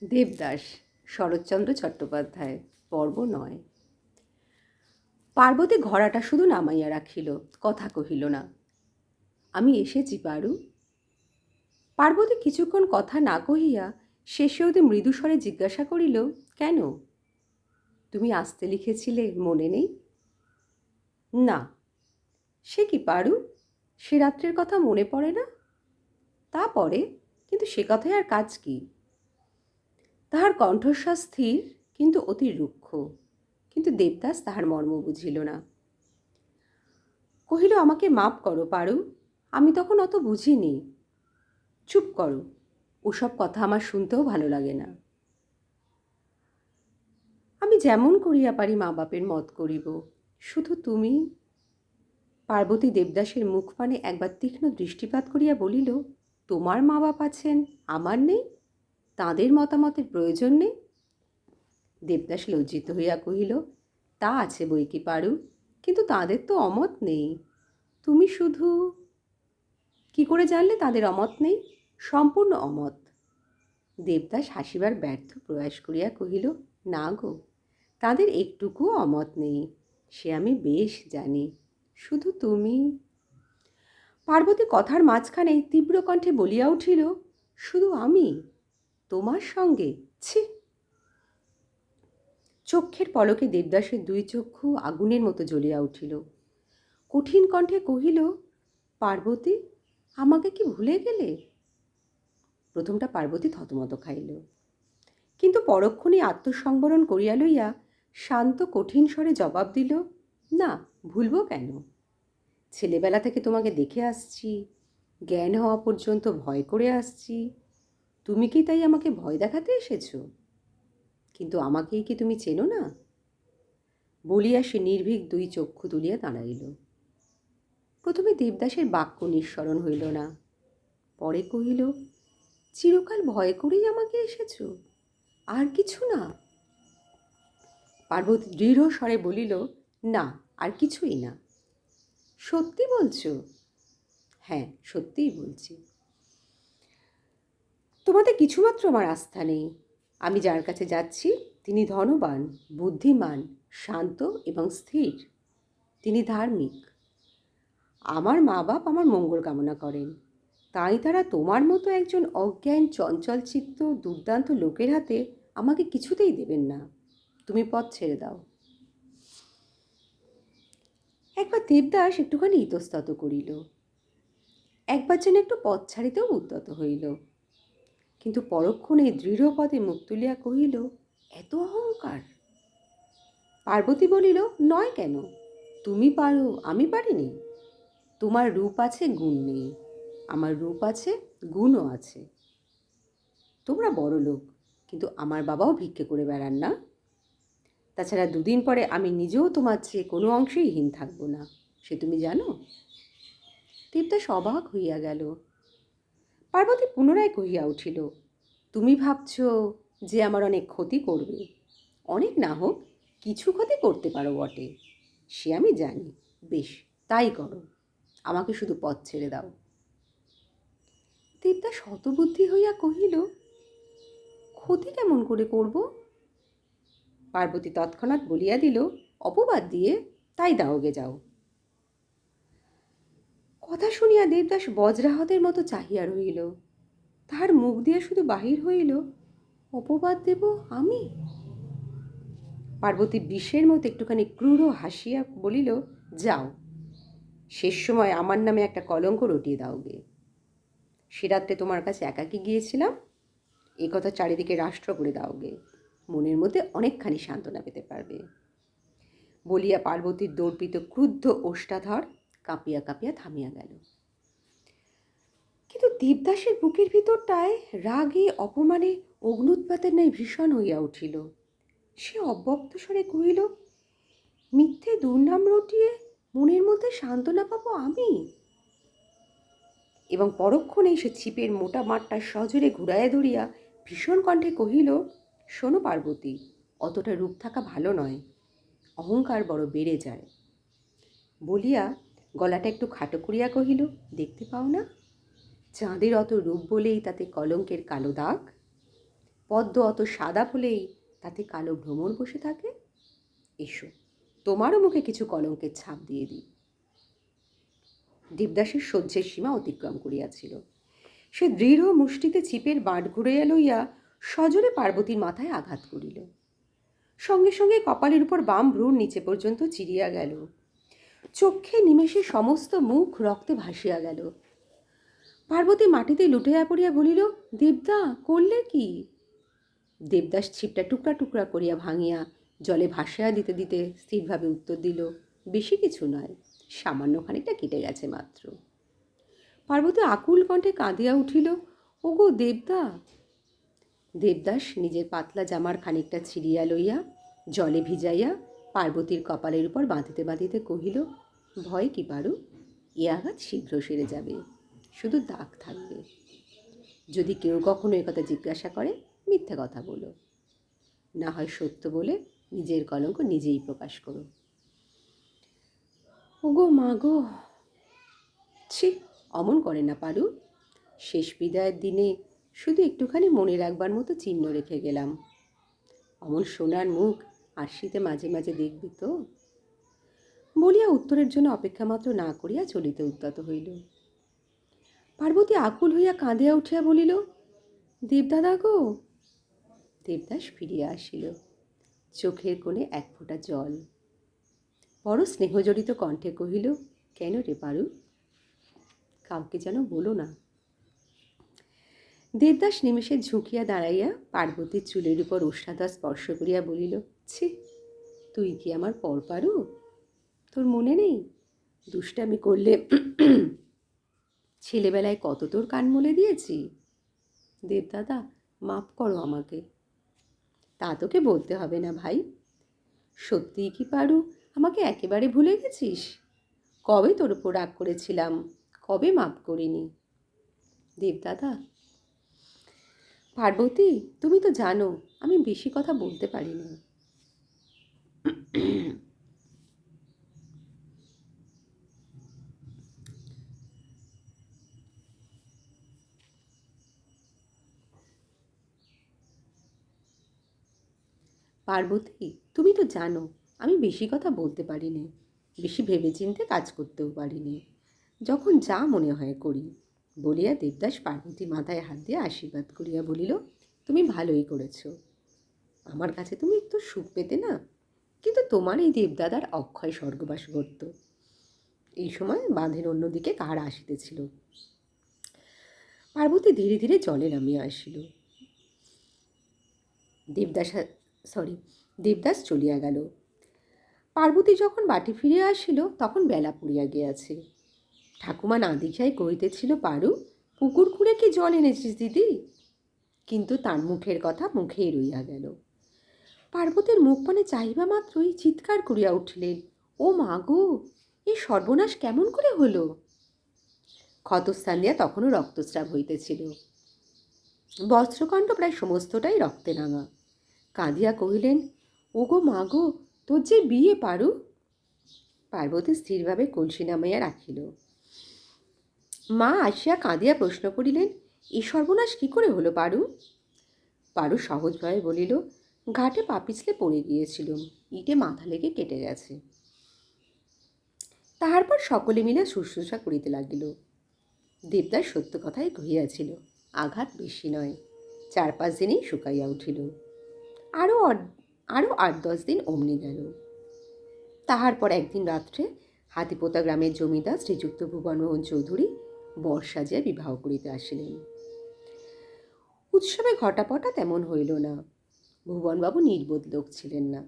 দেবদাস, শরৎচন্দ্র চট্টোপাধ্যায়। পর্ব ৯। পার্বতী ঘোড়াটা শুধু নামাইয়া রাখিল, কথা কহিল না। আমি এসেছি পারু। পার্বতী কিছুক্ষণ কথা না কহিয়া শেষে অতি মৃদুস্বরে জিজ্ঞাসা করিল, কেন? তুমি আসতে লিখেছিলে, মনে নেই? না। সে কি পারু, সে রাত্রের কথা মনে পড়ে না? তা পড়ে, কিন্তু সে কথায় আর কাজ কি? তাহার কণ্ঠস্বর স্থির, কিন্তু অতি রুক্ষ। কিন্তু দেবদাস তাহার মর্ম বুঝিল না। কহিল, আমাকে মাপ করো পারু, আমি তখন অত বুঝিনি। চুপ করো, ওসব কথা আমার শুনতেও ভালো লাগে না। আমি যেমন করিয়া পারি মা বাপের মত করিব, শুধু তুমি। পার্বতী দেবদাসের মুখপানে একবার তীক্ষ্ণ দৃষ্টিপাত করিয়া বলিল, তোমার মা বাপ আছেন, আমার নেই? তাঁদের মতামতের প্রয়োজন নেই? দেবদাস লজ্জিত হইয়া কহিল, তা আছে বই কি পারু, কিন্তু তাদের তো অমত নেই। তুমি শুধু। কি করে জানলে তাদের অমত নেই? সম্পূর্ণ অমত। দেবদাস হাসিবার ব্যর্থ প্রয়াস করিয়া কহিল, না গো, তাদের একটুকুও অমত নেই, সে আমি বেশ জানি। শুধু তুমি। পার্বতী কথার মাঝখানেই তীব্র কণ্ঠে বলিয়া উঠিল, শুধু আমি? তোমার সঙ্গে? ছি! চক্ষের পলকে দেবদাসের দুই চক্ষু আগুনের মতো জ্বলিয়া উঠিল। কঠিন কণ্ঠে কহিল, পার্বতী, আমাকে কি ভুলে গেলে? প্রথমটা পার্বতী থতমত খাইল, কিন্তু পরক্ষণেই আত্মসংবরণ করিয়া লইয়া শান্ত কঠিন স্বরে জবাব দিল, না, ভুলব কেন? ছেলেবেলা থেকে তোমাকে দেখে আসছি, জ্ঞান হওয়া পর্যন্ত ভয় করে আসছি। তুমি কি তাই আমাকে ভয় দেখাতে এসেছ? কিন্তু আমাকেই কি তুমি চেনো না? বলিয়া সে নির্ভীক দুই চক্ষু তুলিয়া দাঁড়াইল। প্রথমে দেবদাসের বাক্য নিঃসরণ হইল না, পরে কহিল, চিরকাল ভয় করেই আমাকে এসেছ, আর কিছু না? পার্বতী দৃঢ় স্বরে বলিল, না, আর কিছুই না। সত্যি বলছো? হ্যাঁ, সত্যিই বলছি। তোমাতে কিছুমাত্র আমার আস্থা নেই। আমি যার কাছে যাচ্ছি তিনি ধনবান, বুদ্ধিমান, শান্ত এবং স্থির। তিনি ধার্মিক। আমার মা বাপ আমার মঙ্গল কামনা করেন, তাই তারা তোমার মতো একজন অজ্ঞান চঞ্চলচিত্ত দুর্দান্ত লোকের হাতে আমাকে কিছুতেই দেবেন না। তুমি পথ ছেড়ে দাও। একবার দেবদাস একটুখানি ইতস্তত করিল, একবার যেন একটু পথ ছাড়িতেও উদ্যত হইল, কিন্তু পরক্ষণে দৃঢ়পদে মুখ তুলিয়া কহিল, এত অহংকার? পার্বতী বলিল, নয় কেন? তুমি পারো, আমি পারিনি? তোমার রূপ আছে, গুণ নেই। আমার রূপ আছে, গুণও আছে। তোমরা বড় লোক, কিন্তু আমার বাবাও ভিক্ষে করে বেড়ান না। তাছাড়া দুদিন পরে আমি নিজেও তোমার চেয়ে কোনো অংশেই হীন থাকব না, সে তুমি জানো। দেবদাস অবাক হইয়া গেল। পার্বতী পুনরায় কহিয়া উঠিল, তুমি ভাবছ যে আমার অনেক ক্ষতি করবে। অনেক না হোক, কিছু ক্ষতি করতে পারো বটে, সে আমি জানি। বেশ, তাই করো, আমাকে শুধু পথ ছেড়ে দাও। দেবদাস হতবুদ্ধি হইয়া কহিল, ক্ষতি কেমন করে করব? পার্বতী তৎক্ষণাৎ বলিয়া দিল, অপবাদ দিয়ে, তাই দাওগে যাও। কথা শুনিয়া দেবদাস বজ্রাহতের মতো চাহিয়া রহিল। তাহার মুখ দিয়া শুধু বাহির হইল, অপবাদ দেব আমি? পার্বতী বিষের মতো একটুখানি ক্রূর হাসিয়া বলিল, যাও, শেষ সময় আমার নামে একটা কলঙ্ক রটিয়ে দাওগে। সে রাত্রে তোমার কাছে একাকী গিয়েছিলাম, এ কথা চারিদিকে রাষ্ট্র করে দাওগে, মনের মধ্যে অনেকখানি সান্ত্বনা পেতে পারবে। বলিয়া পার্বতীর দর্পিত ক্রুদ্ধ ওষ্ঠাধর কাঁপিয়া কাঁপিয়া থামিয়া গেল। কিন্তু দেবদাসের বুকের ভিতরটায় রাগে অপমানে অগ্নুৎপাতের ন্যায় ভীষণ হইয়া উঠিল। সে অব্যক্ত স্বরে কহিল, মিথ্যে দুর্নাম রটিয়ে মনের মধ্যে সান্ত্বনা পাবো আমি? এবং পরক্ষণেই সে ছিপের মোটা মাঠটা সজোরে ঘুরাইয়া ধরিয়া ভীষণ কণ্ঠে কহিল, শোনো পার্বতী, অতটা রূপ থাকা ভালো নয়, অহংকার বড় বেড়ে যায়। বলিয়া গলাটা একটু খাটো করিয়া কহিল, দেখতে পাও না, চাঁদের অত রূপ বলেই তাতে কলঙ্কের কালো দাগ। পদ্ম অত সাদা হলেই তাতে কালো ভ্রমর বসে থাকে? এসো, তোমারও মুখে কিছু কলঙ্কের ছাপ দিয়ে দিই। দেবদাসের সহ্যের সীমা অতিক্রম করিয়াছিল। সে দৃঢ় মুষ্টিতে চিপের বাঁট ঘুরাইয়া লইয়া সজোরে পার্বতীর মাথায় আঘাত করিল। সঙ্গে সঙ্গে কপালের উপর বাম ভ্রূর নিচে পর্যন্ত চিরিয়া গেল। চক্ষে নিমেষে সমস্ত মুখ রক্তে ভাসিয়া গেল। পার্বতী মাটিতে লুটিয়া পড়িয়া বলিল, দেবদা, করলে কি? দেবদাস ছিপটা টুকরা টুকরা করিয়া ভাঙিয়া জলে ভাসিয়া দিতে দিতে স্থিরভাবে উত্তর দিল, বেশি কিছু নয়, সামান্য খানিকটা কেটে গেছে মাত্র। পার্বতী আকুল কণ্ঠে কাঁদিয়া উঠিল, ওগো দেবদা। দেবদাস নিজের পাতলা জামার খানিকটা ছিঁড়িয়া লইয়া জলে ভিজাইয়া পার্বতীর কপালের উপর বাঁধিতে বাঁধিতে কহিল, ভয় কি পারু, এ আঘাত শীঘ্র সেরে যাবে, শুধু দাগ থাকবে। যদি কেউ কখনো একথা জিজ্ঞাসা করে, মিথ্যে কথা বলো, না হয় সত্য বলে নিজের কলঙ্ক নিজেই প্রকাশ করো। ওগো মা গো। ছি, অমন করে না পারু। শেষ বিদায়ের দিনে শুধু একটুখানি মনে রাখবার মতো চিহ্ন রেখে গেলাম। অমন সোনার মুখ আশিতে মাঝে মাঝে দেখবি তো? বলিয়া উত্তরের জন্য অপেক্ষা মাত্র না করিয়া চলিতে উদ্যত হইল। পার্বতী আকুল হইয়া কাঁদিয়া উঠিয়া বলিল, দেবদাদা গো। দেবদাস ফিরিয়া আসিল, চোখের কোণে এক ফোঁটা জল। বড় স্নেহজড়িত কণ্ঠে কহিল, কেন রে পারু? কাউকে যেন বলো না। দেবদাস নিমেষে ঝুঁকিয়া দাঁড়াইয়া পার্বতীর চুলের উপর উষ্ণাতা স্পর্শ করিয়া বলিল, ছি, তুই কি আমার পর পারু? তোর মনে নেই দুষ্টামি করলে ছেলেবেলায় কত তোর কান মলে দিয়েছি? দেবদাদা, মাপ করো আমাকে। তা তোকে বলতে হবে না ভাই। সত্যিই কি পারু আমাকে একেবারে ভুলে গেছিস? কবে তোর উপর রাগ করেছিলাম, কবে মাপ করিনি? দেবদাদা। পার্বতী, তুমি তো জানো আমি বেশি কথা বলতে পারি না। পার্বতী, তুমি তো জানো আমি বেশি কথা বলতে পারি না, বেশি ভেবেচিন্তে কাজ করতেও পারি না, যখন যা মনে হয় করি। বলিয়া দেবদাস পার্বতী মাথায় হাত দিয়ে আশীর্বাদ করিয়া বলিল, তুমি ভালোই করেছ। আমার কাছে তুমি একটু সুখ পেতে না, কিন্তু তোমার এই দেবদাদার অক্ষয় স্বর্গবাস ঘটত। এই সময় বাঁধের অন্যদিকে কাহারা আসিতেছিল। পার্বতী ধীরে ধীরে জলে নামিয়া আসিল। দেবদাস চলিয়া গেল। পার্বতী যখন বাটি ফিরিয়া আসিল তখন বেলা পড়িয়া গিয়াছে। ঠাকুমা না দেখিয়াই কহিতেছিল, পারু, পুকুর খুঁড়ে কি জল এনেছিস দিদি? কিন্তু তার মুখের কথা মুখেই রইয়া গেল। পার্বতীর মুখ পানে চাহিবা মাত্রই চিৎকার করিয়া উঠিলেন, ও মা গো, এ সর্বনাশ কেমন করে হলো? ক্ষতস্থান দিয়া তখনও রক্তস্রাব হইতেছিল। বস্ত্রকাণ্ড প্রায় সমস্তটাই রক্তে রাঙা। কাঁদিয়া কহিলেন, ওগো মা গো, তোর যে বিয়ে পারু। পার্বতী স্থিরভাবে কলসি নামাইয়া রাখিল। মা আসিয়া কাঁদিয়া প্রশ্ন করিলেন, এ সর্বনাশ কি করে হলো পারু? পারু সহজভাবে বলিল, ঘাটে পা পিছলে পড়ে গিয়েছিলুম, ইটে মাথা লেগে কেটে গেছে। তাহার পর সকলে মিলে শুশ্রূষা করিতে লাগিল। দেবদাস সত্য কথাই কহিয়াছিল, আঘাত বেশি নয়, 4-5 দিনেই শুকাইয়া উঠিল। আরও 8-10 দিন অমনি গেল। তাহার পর একদিন রাত্রে হাতিপোতা গ্রামের জমিদার শ্রীযুক্ত ভুবনমোহন চৌধুরী বর সাজিয়া বিবাহ করিতে আসিলেন। উৎসবে ঘটাপটা তেমন হইল না। ভুবনবাবু নির্বোধ লোক ছিলেন না।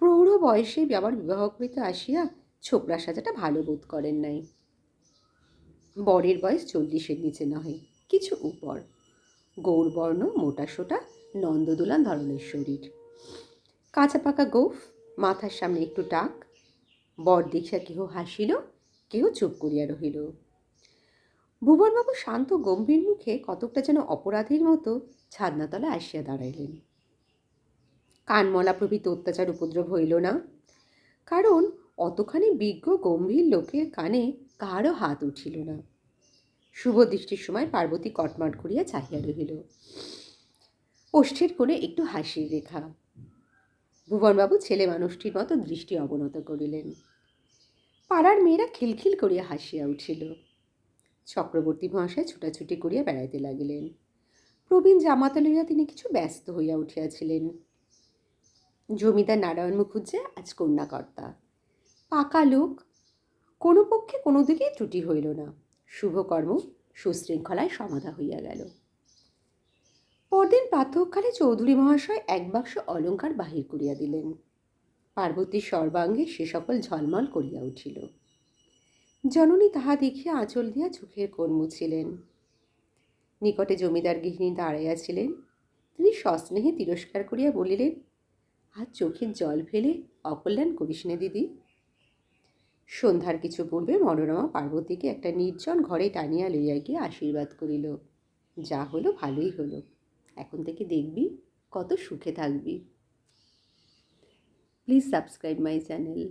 প্রৌঢ় বয়সে আবার বিবাহ করিতে আসিয়া ছোকরা সাজাটা ভালো বোধ করেন নাই। বরের বয়স 40-এর নিচে নহে, কিছু উপর, গৌরবর্ণ, মোটাসোটা, নন্দদোলান ধরনের শরীর, কাঁচা পাকা গোঁফ, মাথার সামনে একটু টাক। বর দেখিয়া কেহ হাসিল, কেহ চুপ করিয়া রহিল। ভুবনবাবু শান্ত গম্ভীর মুখে কতকটা যেন অপরাধীর মতো ছাদনাতলে আসিয়া দাঁড়াইলেন। কানমলা প্রভৃতি অত্যাচার উপদ্রব হইল না, কারণ অতখানি বিজ্ঞ গম্ভীর লোকের কানে কাহারও হাত উঠিল না। শুভ দৃষ্টির সময় পার্বতী কটমাট করিয়া চাহিয়া রহিল। ওষ্ঠের কোণে একটু হাসির রেখা। ভুবনবাবু ছেলে মানুষটির মতো দৃষ্টি অবনত করিলেন। পাড়ার মেয়েরা খিলখিল করিয়া হাসিয়া উঠিল। চক্রবর্তী মহাশয় ছুটাছুটি করিয়া বেড়াইতে লাগিলেন। প্রবীণ জামাতা লইয়া তিনি কিছু ব্যস্ত হইয়া উঠিয়াছিলেন। জমিদার নারায়ণ মুখুজ্জে আজ কন্যাকর্তা, পাকা লোক, কোনো পক্ষে কোনো দিকেই ত্রুটি হইল না। শুভকর্ম সুশৃঙ্খলায় সমাধা হইয়া গেল। পরদিন প্রাতঃকালে চৌধুরী মহাশয় এক বাক্স অলঙ্কার বাহির করিয়া দিলেন। পার্বতীর সর্বাঙ্গে সে সকল ঝলমল করিয়া উঠিল। জননী তাহা দেখিয়া আঁচল দিয়া চোখের কোণ মুছিলেন। নিকটে জমিদার গৃহিণী দাঁড়াইয়াছিলেন। তিনি সস্নেহে তিরস্কার করিয়া বলিলেন, আজ চোখের জল ফেলে অকল্যাণ করিস নে দিদি। সন্ধ্যার কিছু পূর্বে মনোরমা পার্বতীকে একটা নির্জন ঘরে টানিয়া লইয়া গিয়ে আশীর্বাদ করিল। যা হলো ভালোই হলো, এখন থেকে দেখবি কত সুখে থাকবি। Please subscribe my channel.